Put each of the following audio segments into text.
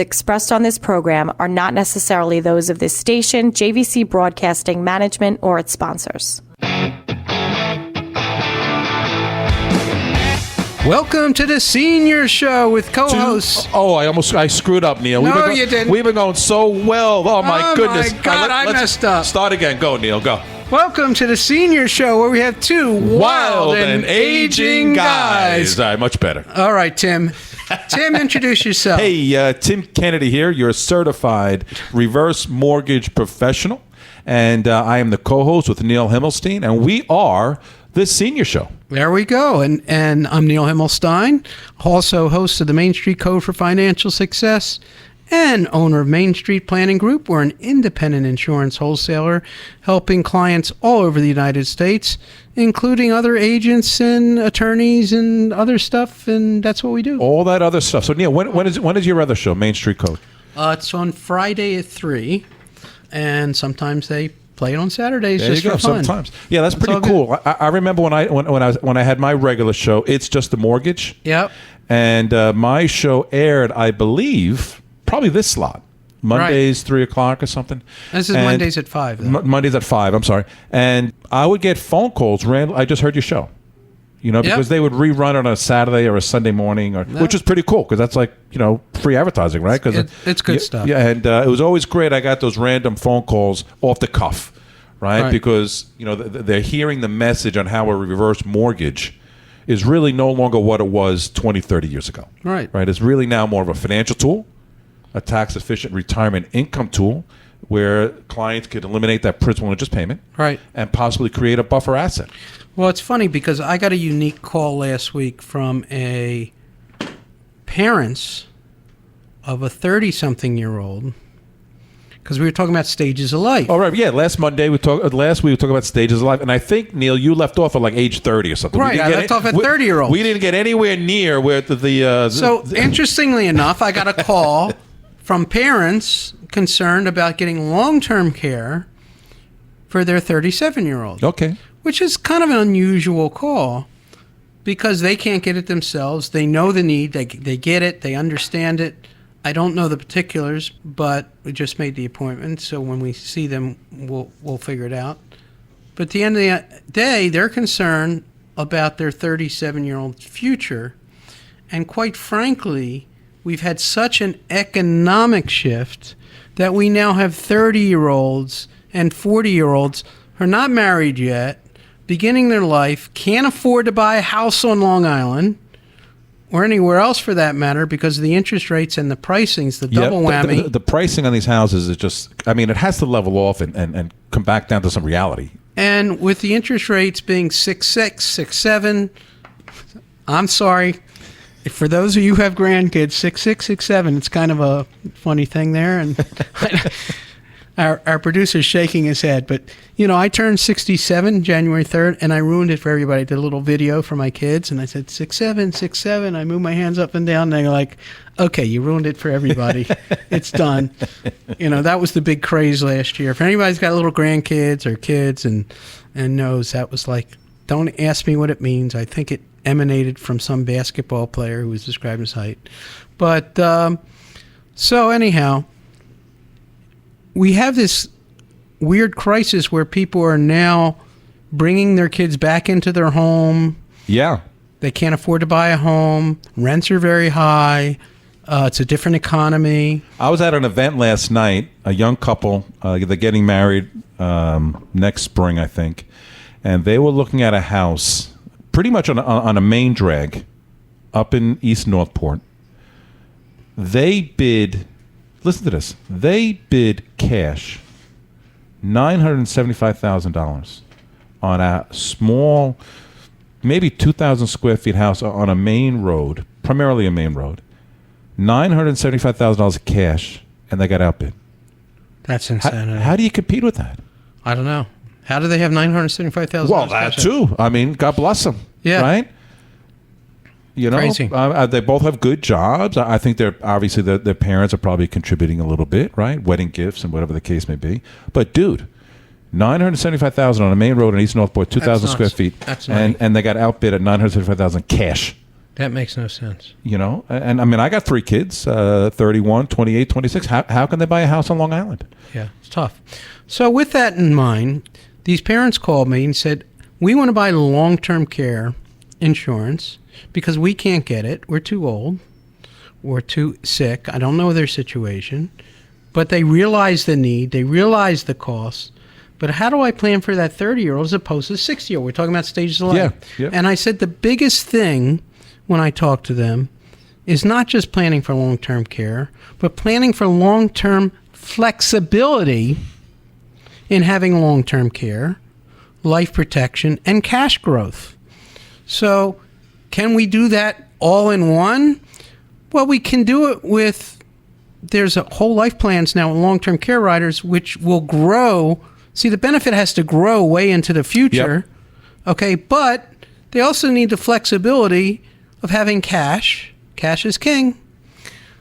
expressed on this program are not necessarily those of this station, JVC Broadcasting Management, or its sponsors. Welcome to the Senior Show with co-hosts. I screwed up, Neil. No, you didn't. We've been going so well. Oh, my goodness. My God, I messed up. Start again. Go, Neil. Go. Welcome to the Senior Show, where we have two wild and aging guys. All right, much better. All right, Tim. Tim, introduce yourself. Hey, Tim Kennedy here. You're a certified reverse mortgage professional, and I am the co-host with Neil Himmelstein, and we are the Senior Show. There we go. And I'm Neil Himmelstein, also host of the Main Street Code for Financial Success and owner of Main Street Planning Group. We're an independent insurance wholesaler helping clients all over the United States, including other agents and attorneys and other stuff, and that's what we do. All that other stuff. So, Neil, when is your other show, Main Street Code? It's on Friday at 3, and sometimes they play it on Saturdays just for fun. Sometimes. Yeah, that's pretty cool. I remember when I had my regular show, It's Just a Mortgage. Yep. And my show aired, I believe, probably this slot. Mondays, 3 o'clock or something. This is Mondays at 5. Mondays at 5, I'm sorry. And I would get phone calls, I just heard your show. Because they would rerun it on a Saturday or a Sunday morning, which is pretty cool because that's like, free advertising, right? Because it's good stuff. Yeah, and it was always great. I got those random phone calls off the cuff, right? Because, they're hearing the message on how a reverse mortgage is really no longer what it was 20, 30 years ago. Right. It's really now more of a financial tool, a tax-efficient retirement income tool where clients could eliminate that principal and interest payment and possibly create a buffer asset. Well, it's funny because I got a unique call last week from a parents of a 30-something-year-old because we were talking about stages of life. Oh, right. Yeah, last week we were talking about stages of life, and I think, Neil, you left off at like age 30 or something. Right, I left off at 30-year-olds. We didn't get anywhere near where So, interestingly enough, I got a call from parents concerned about getting long-term care for their 37-year-old. Okay. Which is kind of an unusual call because they can't get it themselves. They know the need. They get it. They understand it. I don't know the particulars, but we just made the appointment. So when we see them, we'll figure it out. But at the end of the day, they're concerned about their 37-year-old future. And quite frankly, we've had such an economic shift that we now have 30-year-olds and 40-year-olds who are not married yet, beginning their life, can't afford to buy a house on Long Island or anywhere else for that matter because of the interest rates and the pricings, the double whammy. The pricing on these houses is just, it has to level off and come back down to some reality. And with the interest rates being 6.6, 6.7, I'm sorry. For those of you who have grandkids, 6.6, 6.7, it's kind of a funny thing there. And Our producer's shaking his head, but, I turned 67 January 3rd, and I ruined it for everybody. I did a little video for my kids, and I said, 6'7", 6'7". I moved my hands up and down, and they're like, okay, you ruined it for everybody. It's done. That was the big craze last year. If anybody's got little grandkids or kids and knows, that was like, don't ask me what it means. I think it emanated from some basketball player who was describing his height. But, so anyhow, we have this weird crisis where people are now bringing their kids back into their home. Yeah. They can't afford to buy a home. Rents are very high. It's a different economy. I was at an event last night, a young couple, they're getting married next spring, I think, and they were looking at a house pretty much on a main drag up in East Northport. They bid... Listen to this. They bid cash $975,000 on a small, maybe 2,000 square feet house on a main road, primarily a main road. $975,000 cash, and they got outbid. That's insane. How do you compete with that? I don't know. How do they have $975,000? Well, that too. God bless them. Yeah. Right? Crazy. They both have good jobs. I think they're obviously their parents are probably contributing a little bit, right? Wedding gifts and whatever the case may be. But dude, $975,000 on a main road in East Northport, 2,000 square feet, That's and they got outbid at $975,000 cash. That makes no sense. You know, and I mean, I got 3 kids, 31, 28, 26. How can they buy a house on Long Island? Yeah, it's tough. So with that in mind, these parents called me and said, we want to buy long-term care insurance because we can't get it. We're too old. We're too sick. I don't know their situation. But they realize the need. They realize the cost. But how do I plan for that 30-year-old as opposed to 60-year-old? We're talking about stages of life. Yeah. And I said the biggest thing when I talk to them is not just planning for long-term care, but planning for long-term flexibility in having long-term care, life protection, and cash growth. So can we do that all in one? Well, we can do it with, there's a whole life plans now with long-term care riders, which will grow. See, the benefit has to grow way into the future. Yep. Okay, but they also need the flexibility of having cash. Cash is king.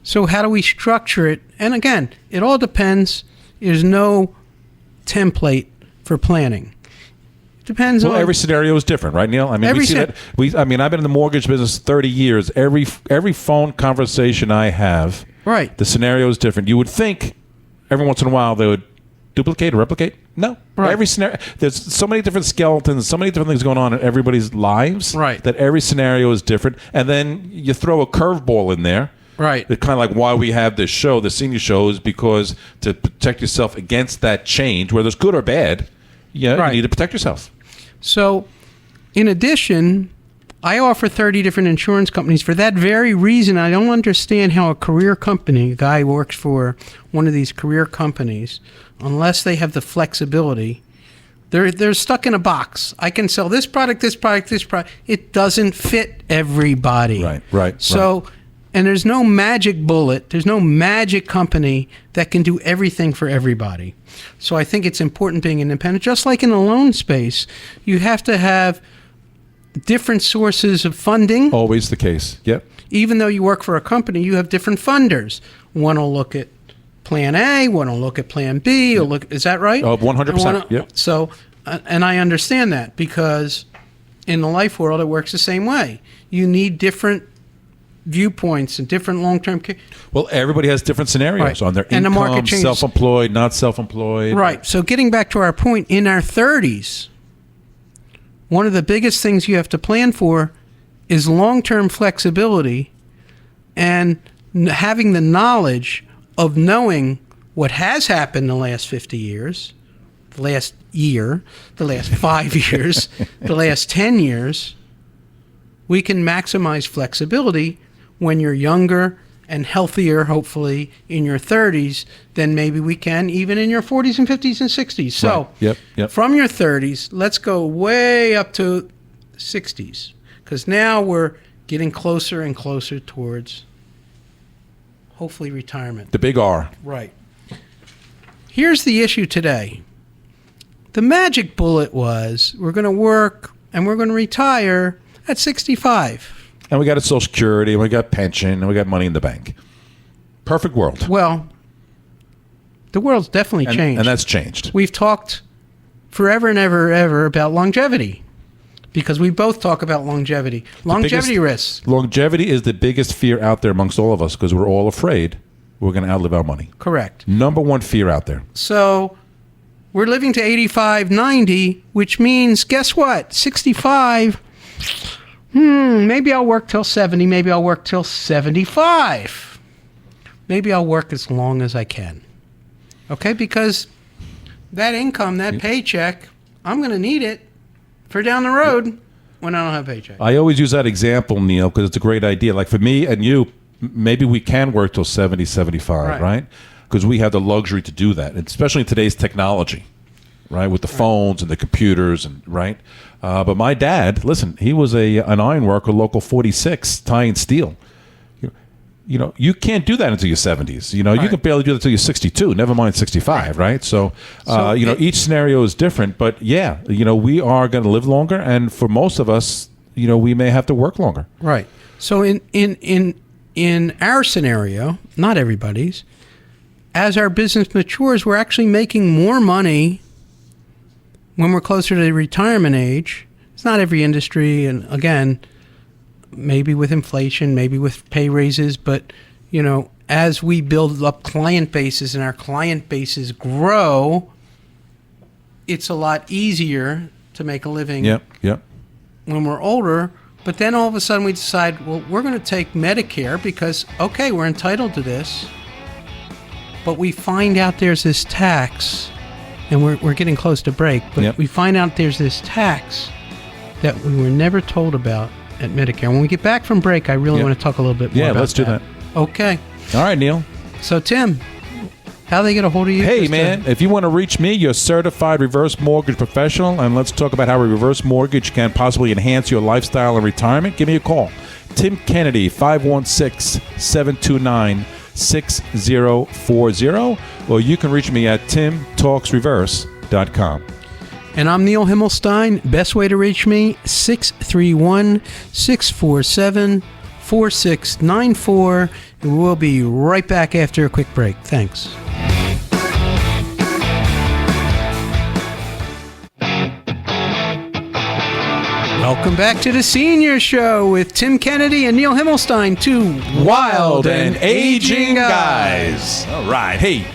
So how do we structure it? And again, it all depends. There's no template for planning. It depends on every scenario is different, right, Neil? I mean, we see that. I mean, I've been in the mortgage business 30 years. Every phone conversation I have, right, the scenario is different. You would think every once in a while they would duplicate or replicate. No. Right. Every scenario, there's so many different skeletons, so many different things going on in everybody's lives, right, that every scenario is different. And then you throw a curveball in there. Right. It's kind of like why we have this show, the senior show, is because to protect yourself against that change, whether it's good or bad, you need to protect yourself. So, in addition, I offer 30 different insurance companies for that very reason. I don't understand how a career company, a guy who works for one of these career companies, unless they have the flexibility, they're stuck in a box. I can sell this product, this product, this product. It doesn't fit everybody. Right. So, and there's no magic bullet. There's no magic company that can do everything for everybody. So I think it's important being independent. Just like in the loan space, you have to have different sources of funding. Always the case. Yep. Even though you work for a company, you have different funders. One will look at Plan A, one will look at Plan B. Is that right? Oh, 100%. Yep. So, and I understand that because in the life world, it works the same way. You need different viewpoints and different long-term care. Well, everybody has different scenarios on their and income, the market changes. self-employed, not self-employed. Right. So getting back to our point, in our 30s, one of the biggest things you have to plan for is long-term flexibility and having the knowledge of knowing what has happened in the last 50 years, the last year, the last 5 years, the last 10 years. We can maximize flexibility when you're younger and healthier, hopefully, in your 30s than maybe we can even in your 40s and 50s and 60s. So Yep. from your 30s, let's go way up to 60s because now we're getting closer and closer towards, hopefully, retirement. The big R. Right. Here's the issue today. The magic bullet was we're going to work and we're going to retire at 65. And we got a Social Security, and we got pension, and we got money in the bank. Perfect world. Well, the world's definitely changed. And that's changed. We've talked forever and ever about longevity because we both talk about longevity. Longevity risks. Longevity is the biggest fear out there amongst all of us because we're all afraid we're going to outlive our money. Correct. Number one fear out there. So we're living to 85, 90, which means, guess what? 65... maybe I'll work till 70. Maybe I'll work till 75. Maybe I'll work as long as I can. Okay? Because that income, that paycheck, I'm going to need it for down the road when I don't have a paycheck. I always use that example, Neil, because it's a great idea. Like for me and you, maybe we can work till 70, 75, right? Because we have the luxury to do that, especially in today's technology, right? With the phones and the computers, and right? But my dad, listen, he was an iron worker, local 46, tying steel. You know, you can't do that until your 70s. You know, you can barely do that until you're 62, never mind 65, right? So each scenario is different. But, yeah, we are going to live longer. And for most of us, we may have to work longer. Right. So in our scenario, not everybody's, as our business matures, we're actually making more money when we're closer to the retirement age. It's not every industry, and again, maybe with inflation, maybe with pay raises, but, as we build up client bases and our client bases grow, it's a lot easier to make a living when we're older. But then all of a sudden we decide, well, we're going to take Medicare because, okay, we're entitled to this. But we find out there's this tax, and we're getting close to break, but we find out there's this tax that we were never told about at Medicare. When we get back from break, I really want to talk a little bit more about that. Yeah, let's do that. Okay. All right, Neil. So, Tim, how do they get a hold of you? Hey, man, if you want to reach me, you're a certified reverse mortgage professional, and let's talk about how a reverse mortgage can possibly enhance your lifestyle and retirement. Give me a call. Tim Kennedy, 516-729-6040, or you can reach me at timtalksreverse.com. And I'm Neil Himmelstein. Best way to reach me, 631-647-4694. And we'll be right back after a quick break. Thanks. Welcome back to the Senior Show with Tim Kennedy and Neil Himmelstein, two wild and aging guys. All right. Hey,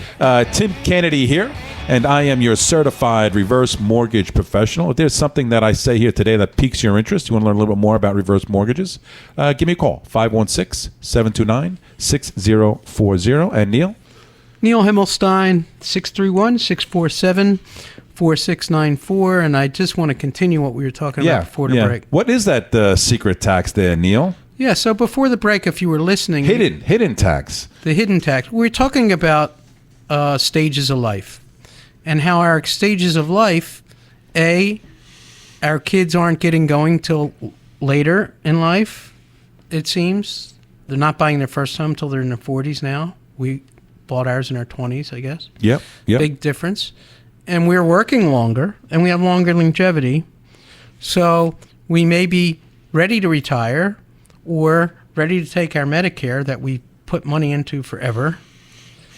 Tim Kennedy here, and I am your certified reverse mortgage professional. If there's something that I say here today that piques your interest, you want to learn a little bit more about reverse mortgages, give me a call, 516-729-6040. And Neil? Neil Himmelstein, 631-647-4694. And I just want to continue what we were talking about before the break. What is that secret tax there, Neil? Yeah, so before the break, if you were listening... Hidden tax. The hidden tax. We're talking about stages of life. And how our stages of life, our kids aren't getting going till later in life, it seems. They're not buying their first home till they're in their 40s now. We bought ours in our 20s, I guess. Yep. Big difference. And we're working longer, and we have longer longevity. So we may be ready to retire or ready to take our Medicare that we put money into forever.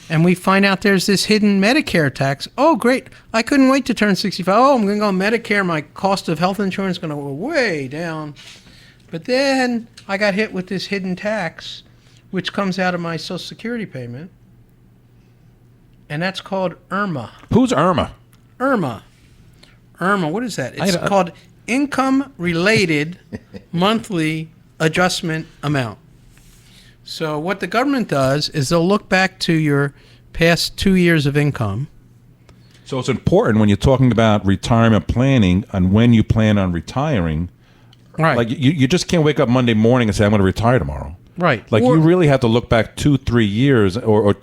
And we find out there's this hidden Medicare tax. Oh, great. I couldn't wait to turn 65. Oh, I'm going to go on Medicare. My cost of health insurance is going to go way down. But then I got hit with this hidden tax, which comes out of my Social Security payment. And that's called IRMAA. Who's IRMAA? IRMAA, what is that? It's called Income-Related Monthly Adjustment Amount. So what the government does is they'll look back to your past 2 years of income. So it's important when you're talking about retirement planning and when you plan on retiring. Right. Like you just can't wake up Monday morning and say, I'm going to retire tomorrow. Right. Like you really have to look back 2-3 years or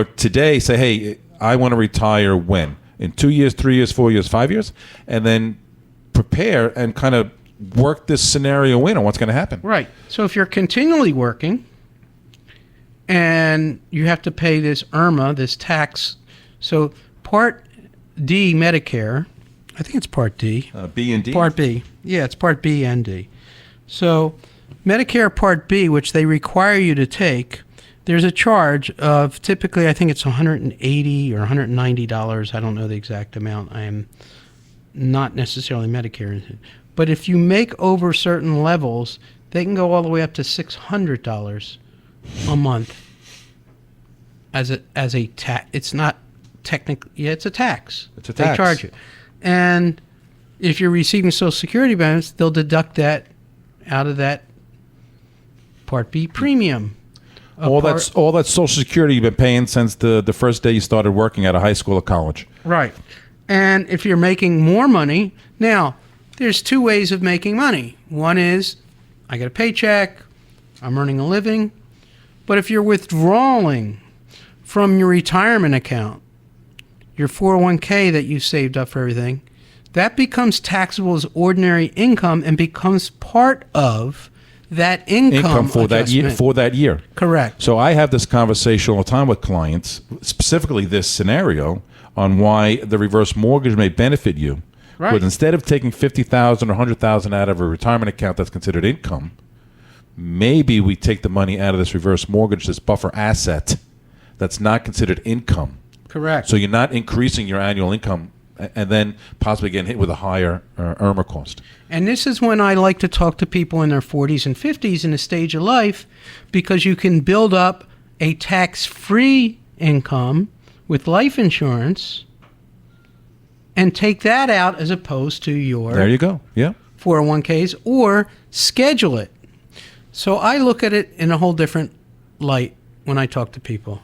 today say, hey, I want to retire when? In 2 years, 3 years, 4 years, 5 years? And then prepare and kind of work this scenario in on what's going to happen. Right. So if you're continually working and you have to pay this IRMAA, this tax. So Part D Medicare, I think it's Part D. B and D? Part B. Yeah, it's Part B and D. So Medicare Part B, which they require you to take, there's a charge of typically, I think it's $180 or $190. I don't know the exact amount. I am not necessarily Medicare. But if you make over certain levels, they can go all the way up to $600 a month as a tax. It's not technically, it's a tax. It's a tax. They charge you. And if you're receiving Social Security benefits, they'll deduct that out of that Part B premium. All that Social Security you've been paying since the first day you started working at a high school or college. Right. And if you're making more money, now, there's two ways of making money. One is, I get a paycheck, I'm earning a living. But if you're withdrawing from your retirement account, your 401k that you saved up for everything, that becomes taxable as ordinary income and becomes part of that income for that year. Correct. So I have this conversation all the time with clients, specifically this scenario, on why the reverse mortgage may benefit you. Right. But instead of taking $50,000 or $100,000 out of a retirement account that's considered income, maybe we take the money out of this reverse mortgage, this buffer asset that's not considered income. Correct. So you're not increasing your annual income and then possibly getting hit with a higher IRMAA cost. And this is when I like to talk to people in their 40s and 50s in a stage of life, because you can build up a tax-free income with life insurance and take that out as opposed to your There you go. Yeah. 401ks, or schedule it. So I look at it in a whole different light when I talk to people.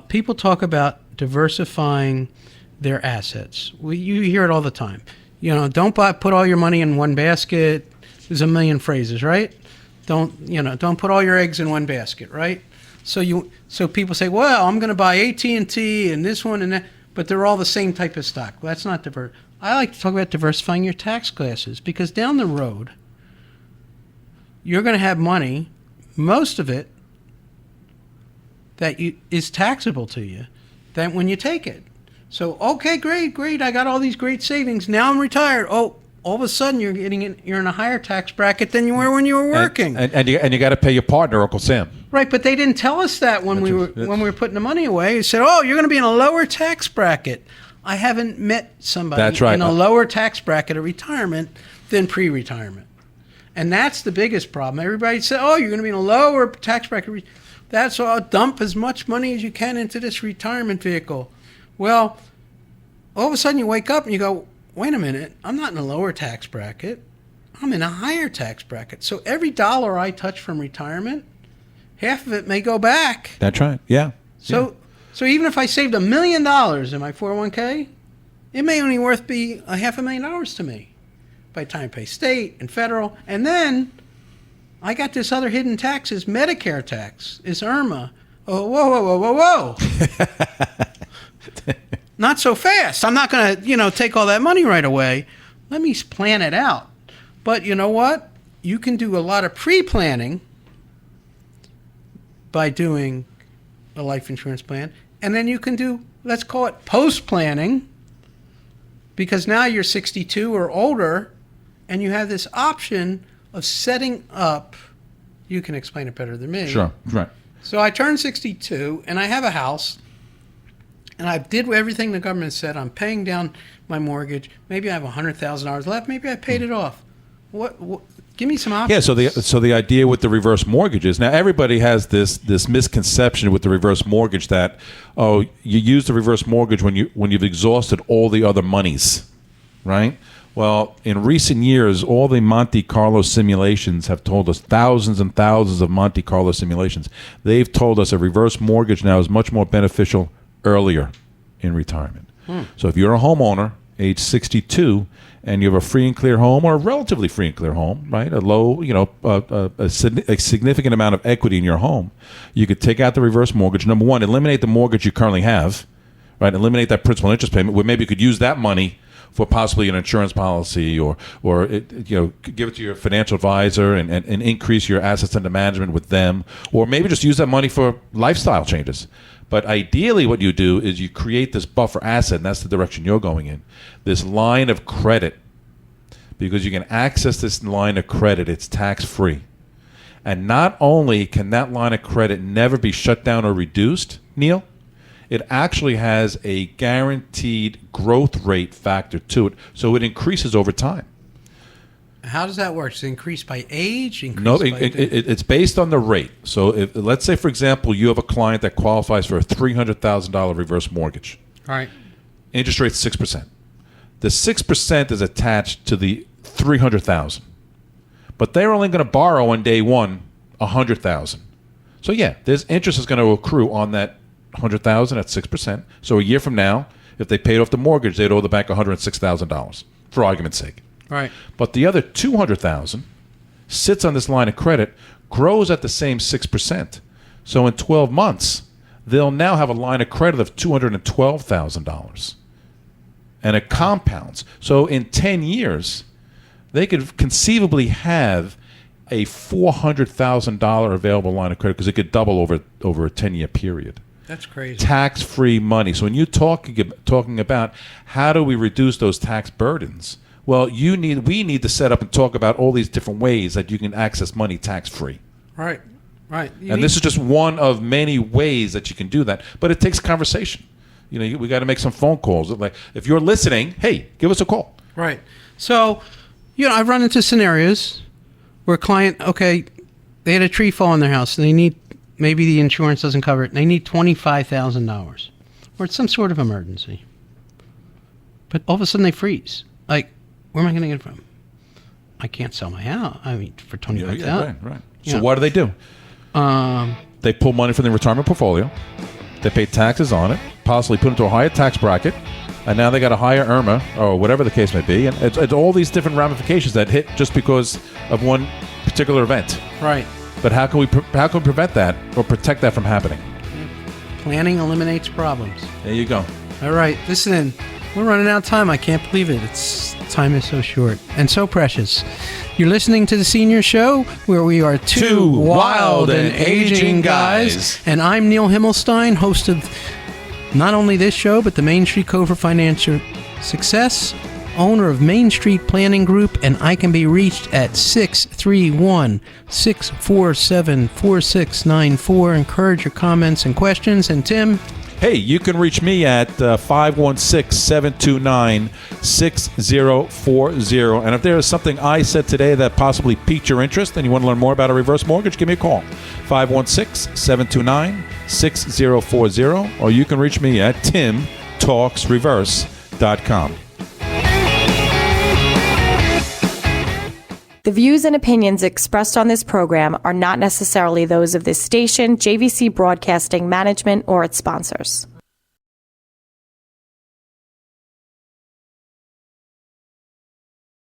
People talk about diversifying their assets. You hear it all the time. Don't put all your money in one basket. There's a million phrases, right? Don't put all your eggs in one basket, right? So people say, well, I'm going to buy AT&T and this one and that, but they're all the same type of stock. Well, that's not diverse. I like to talk about diversifying your tax classes, because down the road, you're going to have money, most of it, that is taxable to you, that when you take it. So, okay, great, I got all these great savings. Now I'm retired. Oh, all of a sudden you're in a higher tax bracket than you were when you were working. And you got to pay your partner, Uncle Sam. Right, but they didn't tell us that when we were putting the money away. They said, "Oh, you're going to be in a lower tax bracket." I haven't met somebody in a lower tax bracket at retirement than pre-retirement, and that's the biggest problem. Everybody said, "Oh, you're going to be in a lower tax bracket." That's all. Dump as much money as you can into this retirement vehicle. Well, all of a sudden you wake up and you go, "Wait a minute! I'm not in a lower tax bracket. I'm in a higher tax bracket." So every dollar I touch from retirement, half of it may go back. That's right. Yeah. So even if I saved $1 million in my 401k, it may only be $500,000 to me by the time I pay state and federal. And then I got this other hidden taxes, Medicare tax, is IRMAA. Oh, whoa. Not so fast. I'm not going to, take all that money right away. Let me plan it out. But you know what? You can do a lot of pre-planning by doing a life insurance plan. And then you can do, let's call it post-planning, because now you're 62 or older and you have this option of setting up. You can explain it better than me. Sure, right. So I turned 62 and I have a house and I did everything the government said. I'm paying down my mortgage. Maybe I have $100,000 left. Maybe I paid it off. What? Give me some options. Yeah, so the idea with the reverse mortgages, now everybody has this misconception with the reverse mortgage that, oh, you use the reverse mortgage when you've exhausted all the other monies, right? Well, in recent years, all the Monte Carlo simulations have told us, thousands and thousands of Monte Carlo simulations, they've told us a reverse mortgage now is much more beneficial earlier in retirement. So if you're a homeowner, age 62, and you have a free and clear home, or a relatively free and clear home, right? A low, a significant amount of equity in your home, you could take out the reverse mortgage. Number one, eliminate the mortgage you currently have, right? Eliminate that principal and interest payment, where maybe you could use that money for possibly an insurance policy, or give it to your financial advisor and increase your assets under management with them, or maybe just use that money for lifestyle changes. But ideally what you do is you create this buffer asset, and that's the direction you're going in, this line of credit, because you can access this line of credit. It's tax-free. And not only can that line of credit never be shut down or reduced, Neil, it actually has a guaranteed growth rate factor to it, so it increases over time. How does that work? Does it increase by age? It's based on the rate. So let's say, for example, you have a client that qualifies for a $300,000 reverse mortgage. All right. Interest rate's 6%. The 6% is attached to the $300,000. But they're only going to borrow on day one $100,000. So yeah, there's interest is going to accrue on that $100,000 at 6%. So a year from now, if they paid off the mortgage, they'd owe the bank $106,000, for argument's sake. Right. But the other $200,000 sits on this line of credit, grows at the same 6%. So in 12 months, they'll now have a line of credit of $212,000. And it compounds. So in 10 years, they could conceivably have a $400,000 available line of credit, because it could double over a 10-year period. That's crazy. Tax-free money. So when you're talking about how do we reduce those tax burdens, well, we need to set up and talk about all these different ways that you can access money tax-free. Right. And this is just one of many ways that you can do that. But it takes conversation. we got to make some phone calls. Like, if you're listening, hey, give us a call. Right. So, I've run into scenarios where a client, okay, they had a tree fall in their house and they need, maybe the insurance doesn't cover it, and they need $25,000 or it's some sort of emergency. But all of a sudden they freeze. Like, where am I going to get it from? I can't sell my house. I mean, for $25,000. Right. So what do? They pull money from the retirement portfolio. They pay taxes on it, possibly put into a higher tax bracket, and now they got a higher IRMAA or whatever the case may be. And it's all these different ramifications that hit just because of one particular event. Right. But how can we prevent that or protect that from happening? Planning eliminates problems. There you go. All right, listen, we're running out of time. I can't believe it. Time is so short and so precious. You're listening to the Senior Show, where we are two wild and aging guys. And I'm Neil Himmelstein, host of not only this show, but the Main Street Code for Financial Success, owner of Main Street Planning Group, and I can be reached at 631-647-4694. Encourage your comments and questions. And Tim? Hey, you can reach me at 516-729-6040. And if there is something I said today that possibly piqued your interest and you want to learn more about a reverse mortgage, give me a call. 516-729-6040. Or you can reach me at timtalksreverse.com. The views and opinions expressed on this program are not necessarily those of this station, JVC Broadcasting Management, or its sponsors.